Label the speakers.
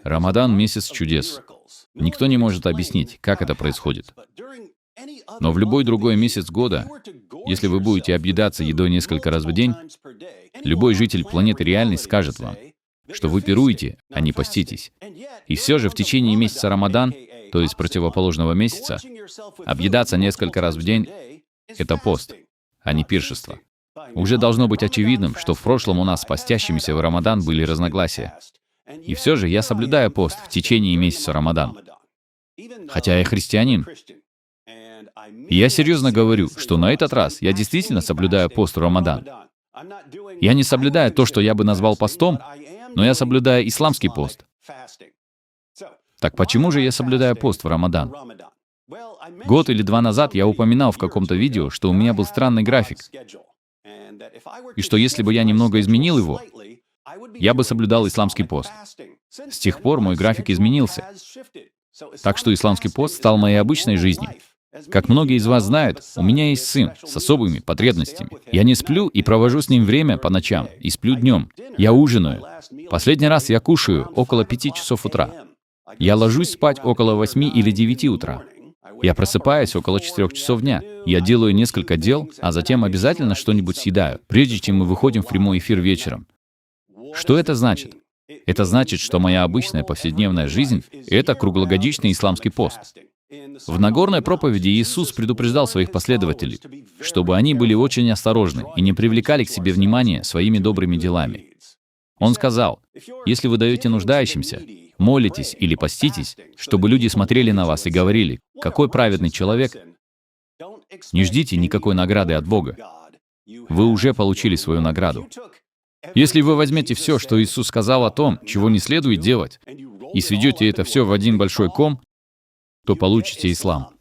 Speaker 1: Рамадан — месяц чудес. Никто не может объяснить, как это происходит. Но в любой другой месяц года, если вы будете объедаться едой несколько раз в день, любой житель планеты реальность скажет вам, что вы пируете, а не поститесь. И все же в течение месяца Рамадан, то есть противоположного месяца, объедаться несколько раз в день — это пост, а не пиршество. Уже должно быть очевидным, что в прошлом у нас с постящимися в Рамадан были разногласия. И все же я соблюдаю пост в течение месяца Рамадан. Хотя я христианин. И я серьезно говорю, что на этот раз я действительно соблюдаю пост в Рамадан. Я не соблюдаю то, что я бы назвал постом, но я соблюдаю исламский пост. Так почему же я соблюдаю пост в Рамадан? Год или два назад я упоминал в каком-то видео, что у меня был странный график, и что если бы я немного изменил его, я бы соблюдал исламский пост. С тех пор мой график изменился. Так что исламский пост стал моей обычной жизнью. Как многие из вас знают, у меня есть сын с особыми потребностями. Я не сплю и провожу с ним время по ночам, и сплю днем. Я ужинаю. Последний раз я кушаю около 5 часов утра. Я ложусь спать около 8 или 9 утра. Я просыпаюсь около 4 часов дня. Я делаю несколько дел, а затем обязательно что-нибудь съедаю, прежде чем мы выходим в прямой эфир вечером. Что это значит? Это значит, что моя обычная повседневная жизнь — это круглогодичный исламский пост. В Нагорной проповеди Иисус предупреждал своих последователей, чтобы они были очень осторожны и не привлекали к себе внимания своими добрыми делами. Он сказал: «Если вы даете нуждающимся, молитесь или поститесь, чтобы люди смотрели на вас и говорили: какой праведный человек, не ждите никакой награды от Бога. Вы уже получили свою награду». Если вы возьмете все, что Иисус сказал о том, чего не следует делать, и сведете это все в один большой ком, то получите ислам.